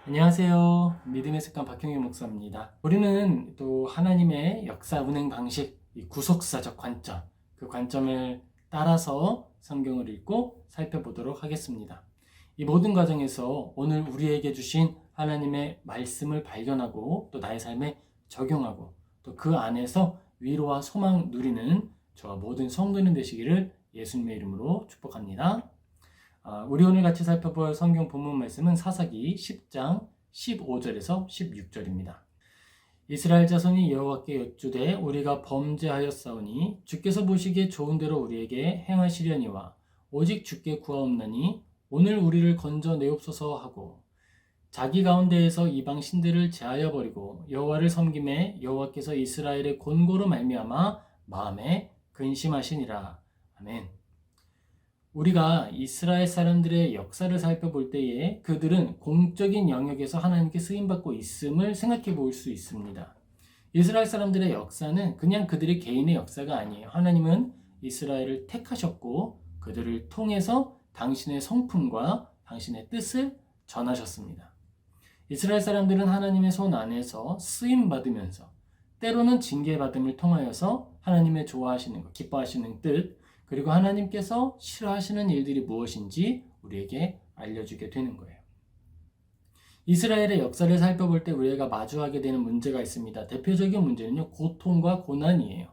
안녕하세요. 믿음의 습관 박형희 목사입니다. 우리는 또 하나님의 역사 운행 방식, 이 구속사적 관점, 그 관점을 따라서 성경을 읽고 살펴보도록 하겠습니다. 이 모든 과정에서 오늘 우리에게 주신 하나님의 말씀을 발견하고 또 나의 삶에 적용하고 또 그 안에서 위로와 소망 누리는 저와 모든 성도님 되시기를 예수님의 이름으로 축복합니다. 우리 오늘 같이 살펴볼 성경 본문 말씀은 사사기 10장 15절에서 16절입니다. 이스라엘 자손이 여호와께 여쭈되 우리가 범죄하였사오니 주께서 보시기에 좋은 대로 우리에게 행하시려니와 오직 주께 구하옵나니 오늘 우리를 건져내옵소서 하고 자기 가운데에서 이방 신들을 제하여 버리고 여호와를 섬김에 여호와께서 이스라엘의 곤고로 말미암아 마음에 근심하시니라. 아멘. 우리가 이스라엘 사람들의 역사를 살펴볼 때에 그들은 공적인 영역에서 하나님께 쓰임받고 있음을 생각해 볼 수 있습니다. 이스라엘 사람들의 역사는 그냥 그들의 개인의 역사가 아니에요. 하나님은 이스라엘을 택하셨고 그들을 통해서 당신의 성품과 당신의 뜻을 전하셨습니다. 이스라엘 사람들은 하나님의 손 안에서 쓰임받으면서 때로는 징계받음을 통하여서 하나님의 좋아하시는 것, 기뻐하시는 뜻, 그리고 하나님께서 싫어하시는 일들이 무엇인지 우리에게 알려주게 되는 거예요. 이스라엘의 역사를 살펴볼 때 우리가 마주하게 되는 문제가 있습니다. 대표적인 문제는요, 고통과 고난이에요.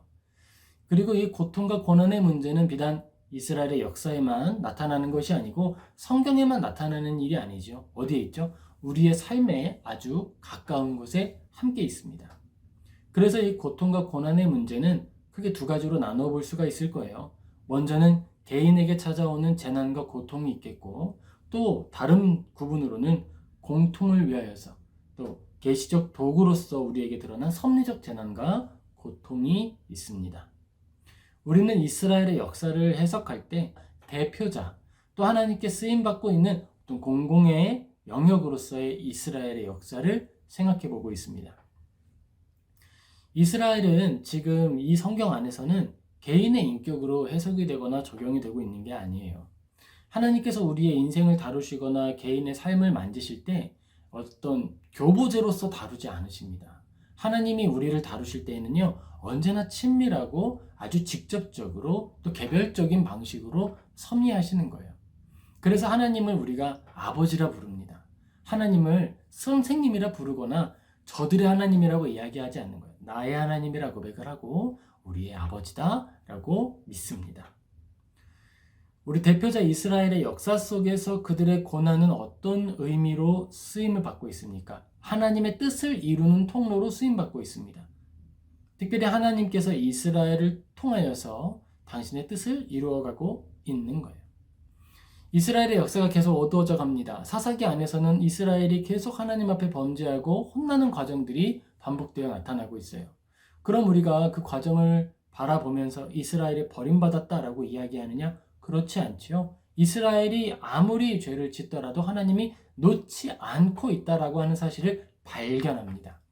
그리고 이 고통과 고난의 문제는 비단 이스라엘의 역사에만 나타나는 것이 아니고 성경에만 나타나는 일이 아니죠. 어디에 있죠? 우리의 삶에 아주 가까운 곳에 함께 있습니다. 그래서 이 고통과 고난의 문제는 크게 두 가지로 나눠볼 수가 있을 거예요. 먼저는 개인에게 찾아오는 재난과 고통이 있겠고 또 다른 구분으로는 공통을 위하여서 또 계시적 도구로서 우리에게 드러난 섭리적 재난과 고통이 있습니다. 우리는 이스라엘의 역사를 해석할 때 대표자 또 하나님께 쓰임받고 있는 어떤 공공의 영역으로서의 이스라엘의 역사를 생각해 보고 있습니다. 이스라엘은 지금 이 성경 안에서는 개인의 인격으로 해석이 되거나 적용이 되고 있는 게 아니에요. 하나님께서 우리의 인생을 다루시거나 개인의 삶을 만지실 때 어떤 교보제로서 다루지 않으십니다. 하나님이 우리를 다루실 때에는요, 언제나 친밀하고 아주 직접적으로 또 개별적인 방식으로 섭리하시는 거예요. 그래서 하나님을 우리가 아버지라 부릅니다. 하나님을 선생님이라 부르거나 저들의 하나님이라고 이야기하지 않는 거예요. 나의 하나님이라 고백을 하고 우리의 아버지다라고 믿습니다. 우리 대표자 이스라엘의 역사 속에서 그들의 고난은 어떤 의미로 쓰임을 받고 있습니까? 하나님의 뜻을 이루는 통로로 쓰임받고 있습니다. 특별히 하나님께서 이스라엘을 통하여서 당신의 뜻을 이루어가고 있는 거예요. 이스라엘의 역사가 계속 어두워져 갑니다. 사사기 안에서는 이스라엘이 계속 하나님 앞에 범죄하고 혼나는 과정들이 반복되어 나타나고 있어요. 그럼 우리가 그 과정을 바라보면서 이스라엘이 버림받았다라고 이야기하느냐? 그렇지 않지요. 이스라엘이 아무리 죄를 짓더라도 하나님이 놓지 않고 있다라고 하는 사실을 발견합니다.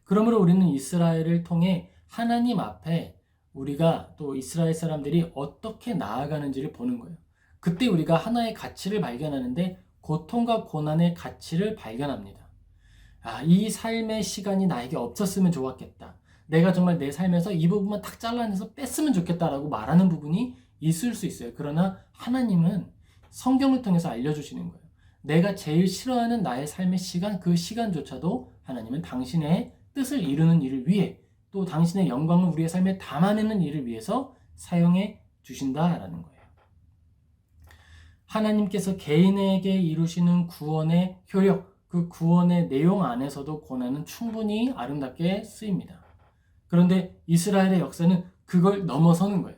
그러므로 우리는 이스라엘을 통해 하나님 앞에 우리가 또 이스라엘 사람들이 어떻게 나아가는지를 보는 거예요. 그때 우리가 하나의 가치를 발견하는데 고통과 고난의 가치를 발견합니다. 이 삶의 시간이 나에게 없었으면 좋았겠다. 내가 정말 내 삶에서 이 부분만 탁 잘라내서 뺐으면 좋겠다라고 말하는 부분이 있을 수 있어요. 그러나 하나님은 성경을 통해서 알려주시는 거예요. 내가 제일 싫어하는 나의 삶의 시간, 그 시간조차도 하나님은 당신의 뜻을 이루는 일을 위해 또 당신의 영광을 우리의 삶에 담아내는 일을 위해서 사용해 주신다라는 거예요. 하나님께서 개인에게 이루시는 구원의 효력, 그 구원의 내용 안에서도 고난은 충분히 아름답게 쓰입니다. 그런데 이스라엘의 역사는 그걸 넘어서는 거예요.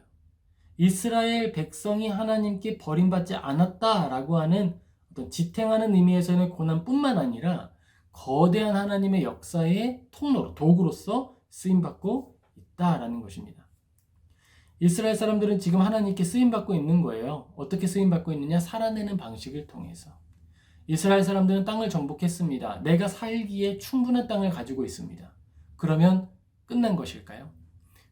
이스라엘 백성이 하나님께 버림받지 않았다라고 하는 어떤 지탱하는 의미에서는 고난뿐만 아니라 거대한 하나님의 역사의 통로로, 도구로서 쓰임받고 있다라는 것입니다. 이스라엘 사람들은 지금 하나님께 쓰임받고 있는 거예요. 어떻게 쓰임받고 있느냐? 살아내는 방식을 통해서. 이스라엘 사람들은 땅을 정복했습니다. 내가 살기에 충분한 땅을 가지고 있습니다. 그러면 끝난 것일까요?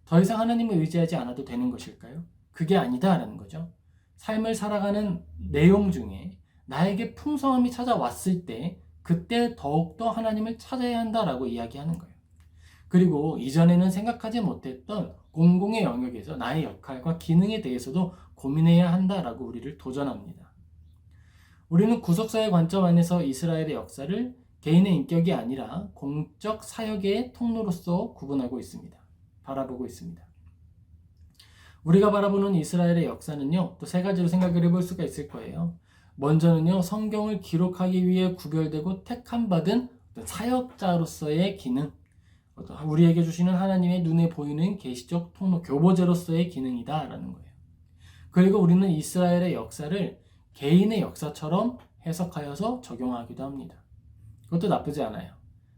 더 이상 하나님을 의지하지 않아도 되는 것일까요? 그게 아니다라는 거죠. 삶을 살아가는 내용 중에 나에게 풍성함이 찾아왔을 때 그때 더욱더 하나님을 찾아야 한다라고 이야기하는 거예요. 그리고 이전에는 생각하지 못했던 공공의 영역에서 나의 역할과 기능에 대해서도 고민해야 한다라고 우리를 도전합니다. 우리는 구속사의 관점 안에서 이스라엘의 역사를 개인의 인격이 아니라 공적 사역의 통로로서 구분하고 있습니다. 바라보고 있습니다. 우리가 바라보는 이스라엘의 역사는요, 또 세 가지로 생각을 해볼 수가 있을 거예요. 먼저는요, 성경을 기록하기 위해 구별되고 택함받은 사역자로서의 기능, 우리에게 주시는 하나님의 눈에 보이는 계시적 통로, 교보제로서의 기능이다라는 거예요. 그리고 우리는 이스라엘의 역사를 개인의 역사처럼 해석하여서 적용하기도 합니다. 그것도 나쁘지 않아요.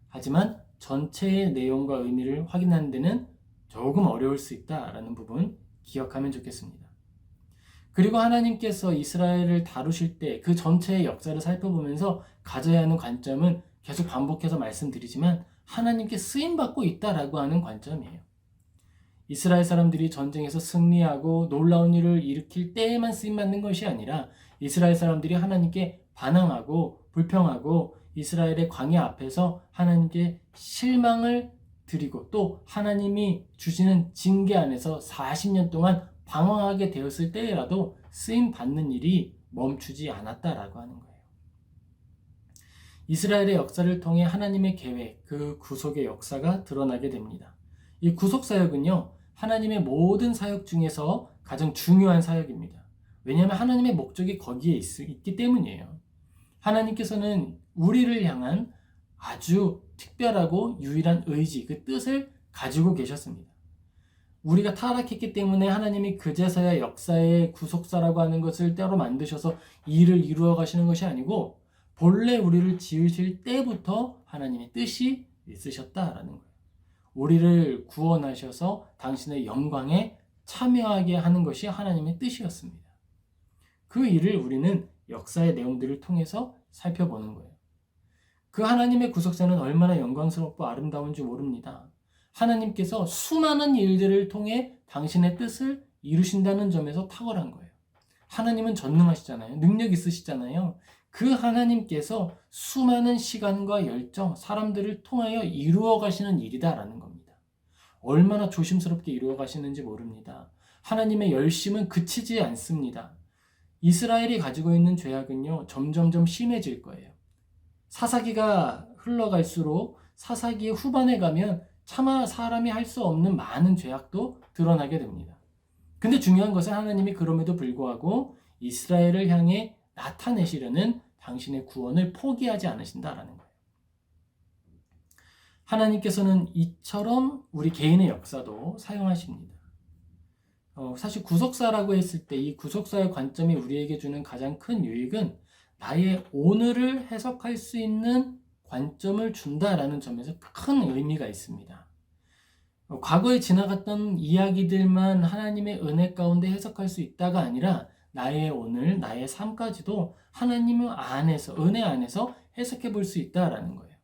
하지만 전체의 내용과 의미를 확인하는 데는 조금 어려울 수 있다라는 부분 기억하면 좋겠습니다. 그리고 하나님께서 이스라엘을 다루실 때 그 전체의 역사를 살펴보면서 가져야 하는 관점은 계속 반복해서 말씀드리지만 하나님께 쓰임받고 있다라고 하는 관점이에요. 이스라엘 사람들이 전쟁에서 승리하고 놀라운 일을 일으킬 때에만 쓰임받는 것이 아니라 이스라엘 사람들이 하나님께 반항하고 불평하고 이스라엘의 광야 앞에서 하나님께 실망을 드리고 또 하나님이 주시는 징계 안에서 40년 동안 방황하게 되었을 때라도 쓰임받는 일이 멈추지 않았다라고 하는 거예요. 이스라엘의 역사를 통해 하나님의 계획, 그 구속의 역사가 드러나게 됩니다. 이 구속사역은요, 하나님의 모든 사역 중에서 가장 중요한 사역입니다. 왜냐하면 하나님의 목적이 거기에 있기 때문이에요. 하나님께서는 우리를 향한 아주 특별하고 유일한 의지, 그 뜻을 가지고 계셨습니다. 우리가 타락했기 때문에 하나님이 그제서야 역사의 구속사라고 하는 것을 때로 만드셔서 일을 이루어 가시는 것이 아니고 본래 우리를 지으실 때부터 하나님의 뜻이 있으셨다라는 거예요. 우리를 구원하셔서 당신의 영광에 참여하게 하는 것이 하나님의 뜻이었습니다. 그 일을 우리는 역사의 내용들을 통해서 살펴보는 거예요. 그 하나님의 구속사는 얼마나 영광스럽고 아름다운지 모릅니다. 하나님께서 수많은 일들을 통해 당신의 뜻을 이루신다는 점에서 탁월한 거예요. 하나님은 전능하시잖아요. 능력 있으시잖아요. 그 하나님께서 수많은 시간과 열정, 사람들을 통하여 이루어 가시는 일이다라는 겁니다. 얼마나 조심스럽게 이루어 가시는지 모릅니다. 하나님의 열심은 그치지 않습니다. 이스라엘이 가지고 있는 죄악은요, 점점점 심해질 거예요. 사사기가 흘러갈수록 사사기의 후반에 가면 차마 사람이 할 수 없는 많은 죄악도 드러나게 됩니다. 근데 중요한 것은 하나님이 그럼에도 불구하고 이스라엘을 향해 나타내시려는 당신의 구원을 포기하지 않으신다라는 거예요. 하나님께서는 이처럼 우리 개인의 역사도 사용하십니다. 사실 구속사라고 했을 때 이 구속사의 관점이 우리에게 주는 가장 큰 유익은 나의 오늘을 해석할 수 있는 관점을 준다라는 점에서 큰 의미가 있습니다. 과거에 지나갔던 이야기들만 하나님의 은혜 가운데 해석할 수 있다가 아니라 나의 오늘, 나의 삶까지도 하나님 안에서, 은혜 안에서 해석해 볼 수 있다라는 거예요.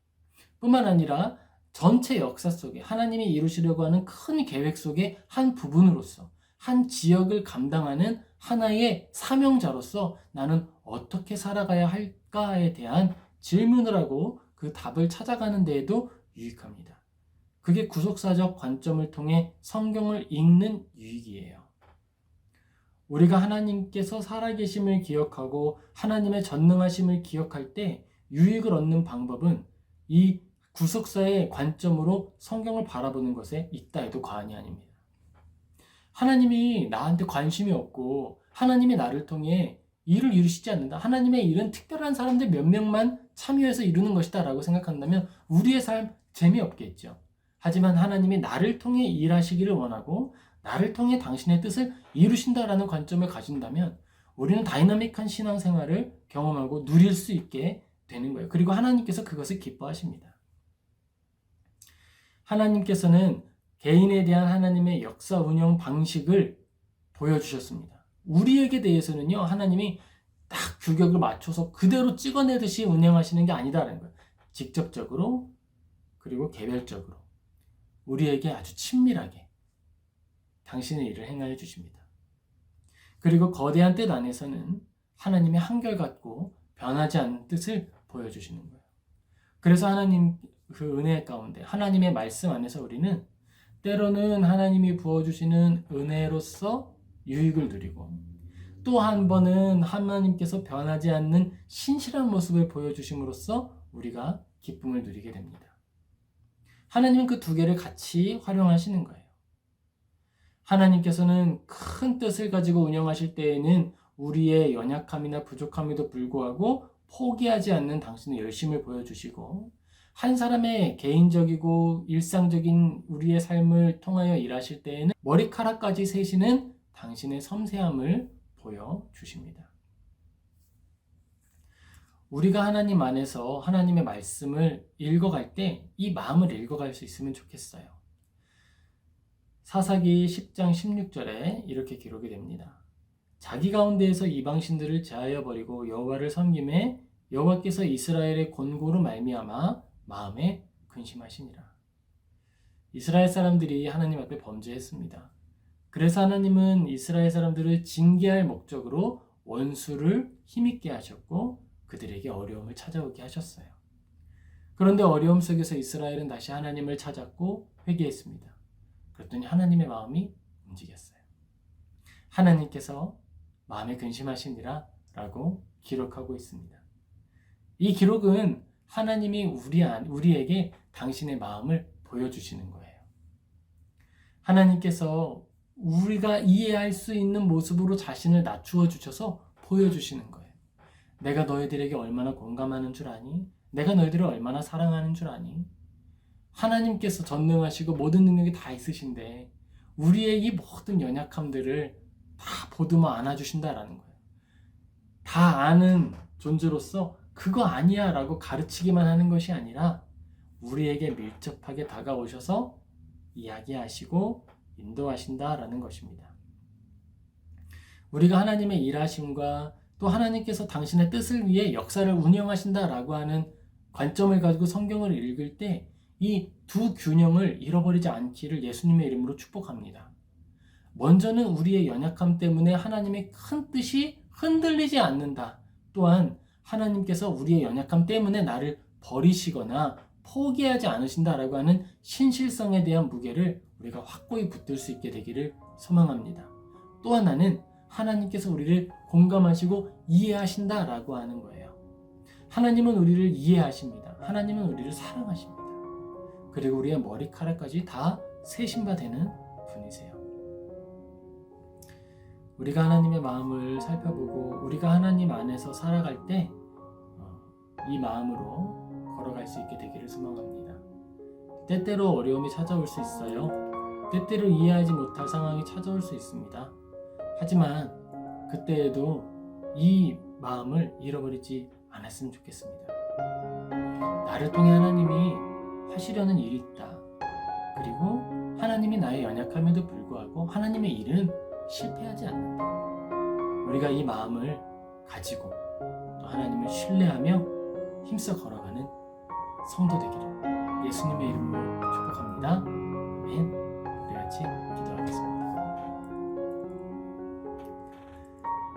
뿐만 아니라 전체 역사 속에 하나님이 이루시려고 하는 큰 계획 속의 한 부분으로서 한 지역을 감당하는 하나의 사명자로서 나는 어떻게 살아가야 할까에 대한 질문을 하고 그 답을 찾아가는 데에도 유익합니다. 그게 구속사적 관점을 통해 성경을 읽는 유익이에요. 우리가 하나님께서 살아계심을 기억하고 하나님의 전능하심을 기억할 때 유익을 얻는 방법은 이 구속사의 관점으로 성경을 바라보는 것에 있다 해도 과언이 아닙니다. 하나님이 나한테 관심이 없고 하나님이 나를 통해 일을 이루시지 않는다. 하나님의 일은 특별한 사람들 몇 명만 참여해서 이루는 것이다 라고 생각한다면 우리의 삶 재미없겠죠. 하지만 하나님이 나를 통해 일하시기를 원하고 나를 통해 당신의 뜻을 이루신다라는 관점을 가진다면 우리는 다이나믹한 신앙생활을 경험하고 누릴 수 있게 되는 거예요. 그리고 하나님께서 그것을 기뻐하십니다. 하나님께서는 개인에 대한 하나님의 역사 운영 방식을 보여주셨습니다. 우리에게 대해서는요, 하나님이 딱 규격을 맞춰서 그대로 찍어내듯이 운영하시는 게 아니다라는 거예요. 직접적으로 그리고 개별적으로 우리에게 아주 친밀하게 당신의 일을 행하여 주십니다. 그리고 거대한 뜻 안에서는 하나님의 한결같고 변하지 않는 뜻을 보여주시는 거예요. 그래서 하나님 그 은혜 가운데 하나님의 말씀 안에서 우리는 때로는 하나님이 부어주시는 은혜로서 유익을 누리고 또 한 번은 하나님께서 변하지 않는 신실한 모습을 보여주심으로써 우리가 기쁨을 누리게 됩니다. 하나님은 그 두 개를 같이 활용하시는 거예요. 하나님께서는 큰 뜻을 가지고 운영하실 때에는 우리의 연약함이나 부족함에도 불구하고 포기하지 않는 당신의 열심을 보여주시고 한 사람의 개인적이고 일상적인 우리의 삶을 통하여 일하실 때에는 머리카락까지 세시는 당신의 섬세함을 보여주십니다. 우리가 하나님 안에서 하나님의 말씀을 읽어갈 때 이 마음을 읽어갈 수 있으면 좋겠어요. 사사기 10장 16절에 이렇게 기록이 됩니다. 자기 가운데에서 이방신들을 제하여 버리고 여호와를 섬김에 여호와께서 이스라엘의 권고로 말미암아 마음에 근심하시니라. 이스라엘 사람들이 하나님 앞에 범죄했습니다. 그래서 하나님은 이스라엘 사람들을 징계할 목적으로 원수를 힘있게 하셨고 그들에게 어려움을 찾아오게 하셨어요. 그런데 어려움 속에서 이스라엘은 다시 하나님을 찾았고 회개했습니다. 그랬더니 하나님의 마음이 움직였어요. 하나님께서 마음에 근심하시니라 라고 기록하고 있습니다. 이 기록은 하나님이 우리에게 당신의 마음을 보여주시는 거예요. 하나님께서 우리가 이해할 수 있는 모습으로 자신을 낮추어 주셔서 보여주시는 거예요. 내가 너희들에게 얼마나 공감하는 줄 아니? 내가 너희들을 얼마나 사랑하는 줄 아니? 하나님께서 전능하시고 모든 능력이 다 있으신데 우리의 이 모든 연약함들을 다 보듬어 안아주신다라는 거예요. 다 아는 존재로서 그거 아니야 라고 가르치기만 하는 것이 아니라 우리에게 밀접하게 다가오셔서 이야기하시고 인도하신다라는 것입니다. 우리가 하나님의 일하심과 또 하나님께서 당신의 뜻을 위해 역사를 운영하신다라고 하는 관점을 가지고 성경을 읽을 때 이 두 균형을 잃어버리지 않기를 예수님의 이름으로 축복합니다. 먼저는 우리의 연약함 때문에 하나님의 큰 뜻이 흔들리지 않는다. 또한 하나님께서 우리의 연약함 때문에 나를 버리시거나 포기하지 않으신다라고 하는 신실성에 대한 무게를 우리가 확고히 붙들 수 있게 되기를 소망합니다. 또 하나는 하나님께서 우리를 공감하시고 이해하신다라고 하는 거예요. 하나님은 우리를 이해하십니다. 하나님은 우리를 사랑하십니다. 그리고 우리의 머리카락까지 다 세신 바 되는 분이세요. 우리가 하나님의 마음을 살펴보고 우리가 하나님 안에서 살아갈 때 이 마음으로 걸어갈 수 있게 되기를 소망합니다. 때때로 어려움이 찾아올 수 있어요. 때때로 이해하지 못할 상황이 찾아올 수 있습니다. 하지만 그때에도 이 마음을 잃어버리지 않았으면 좋겠습니다. 나를 통해 하나님이 하시려는 일이 있다. 그리고 하나님이 나의 연약함에도 불구하고 하나님의 일은 실패하지 않는다. 우리가 이 마음을 가지고 또 하나님을 신뢰하며 힘써 걸어가는 성도 되기를 예수님의 이름으로 축복합니다. 아멘. 우리 같이 기도하겠습니다.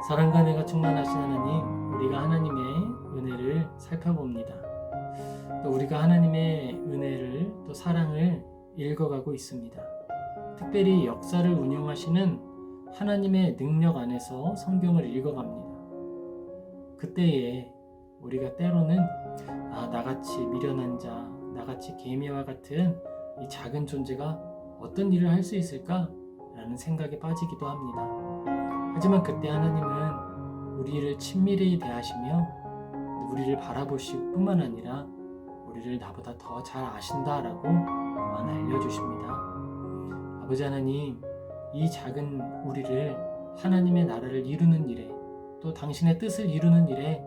사랑과 은혜가 충만하신 하나님, 우리가 하나님의 은혜를 살펴봅니다. 또 우리가 하나님의 은혜를 또 사랑을 읽어가고 있습니다. 특별히 역사를 운영하시는 하나님의 능력 안에서 성경을 읽어갑니다. 그때에 우리가 때로는 나같이 미련한 자, 나같이 개미와 같은 이 작은 존재가 어떤 일을 할 수 있을까? 라는 생각에 빠지기도 합니다. 하지만 그때 하나님은 우리를 친밀히 대하시며 우리를 바라보실 뿐만 아니라 우리를 나보다 더 잘 아신다라고 또한 알려주십니다. 아버지 하나님, 이 작은 우리를 하나님의 나라를 이루는 일에 또 당신의 뜻을 이루는 일에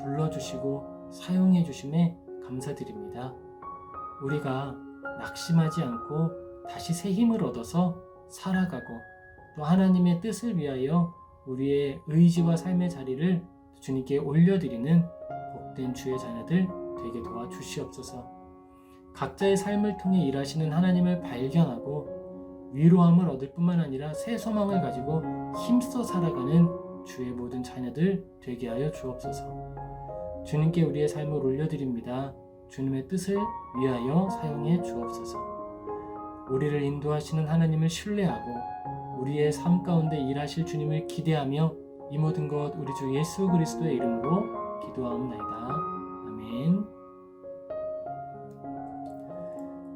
불러주시고 사용해 주심에 감사드립니다. 우리가 낙심하지 않고 다시 새 힘을 얻어서 살아가고 또 하나님의 뜻을 위하여 우리의 의지와 삶의 자리를 주님께 올려드리는 복된 주의 자녀들 되게 도와주시옵소서. 각자의 삶을 통해 일하시는 하나님을 발견하고 위로함을 얻을 뿐만 아니라 새 소망을 가지고 힘써 살아가는 주의 모든 자녀들 되게 하여 주옵소서. 주님께 우리의 삶을 올려드립니다. 주님의 뜻을 위하여 사용해 주옵소서. 우리를 인도하시는 하나님을 신뢰하고 우리의 삶 가운데 일하실 주님을 기대하며 이 모든 것 우리 주 예수 그리스도의 이름으로 기도하옵나이다. 아멘.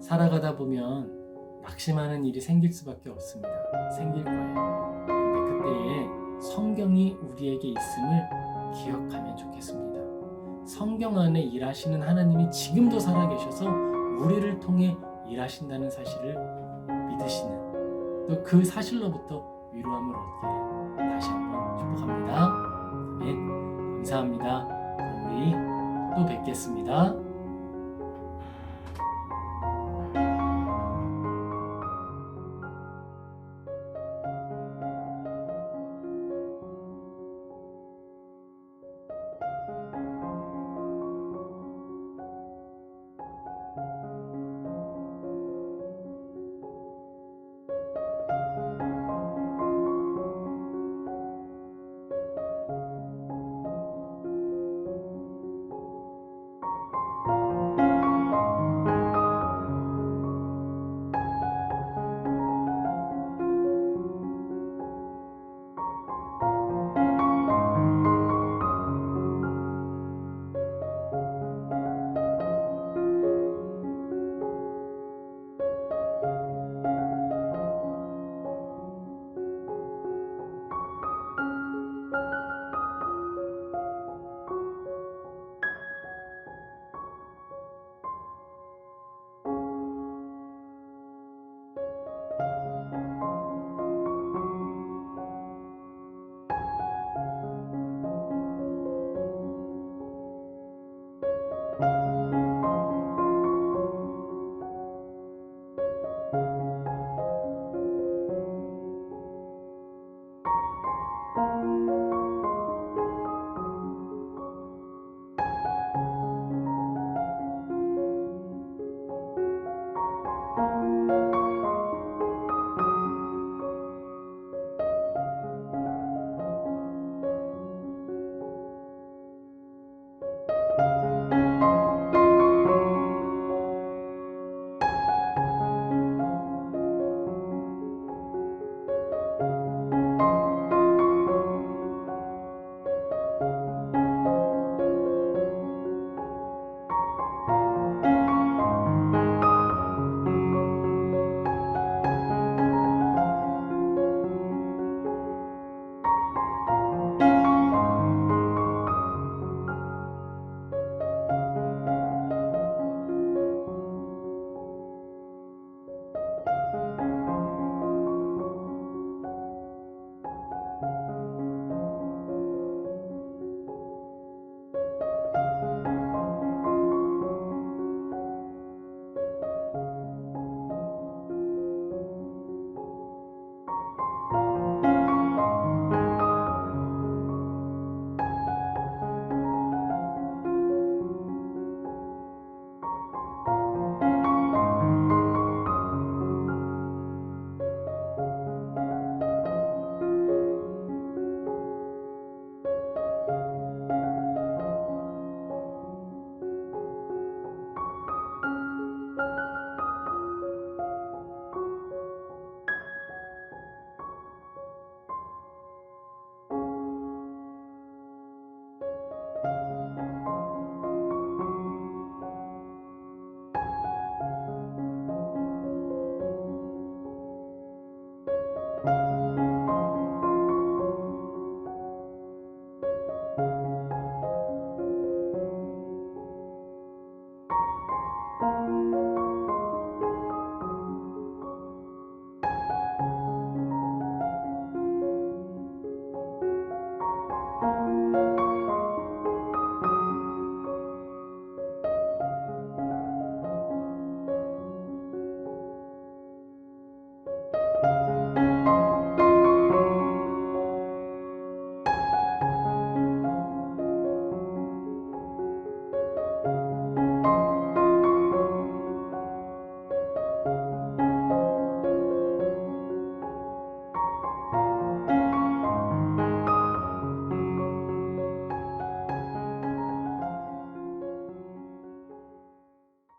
살아가다 보면 낙심하는 일이 생길 수밖에 없습니다. 생길 거예요. 근데 그때에 성경이 우리에게 있음을 기억하면 좋겠습니다. 성경 안에 일하시는 하나님이 지금도 살아계셔서 우리를 통해 일하신다는 사실을 믿으시는, 또 그 사실로부터 위로함을 얻기를 다시 한번 축복합니다. 아멘. 감사합니다. 그럼 우리 또 뵙겠습니다.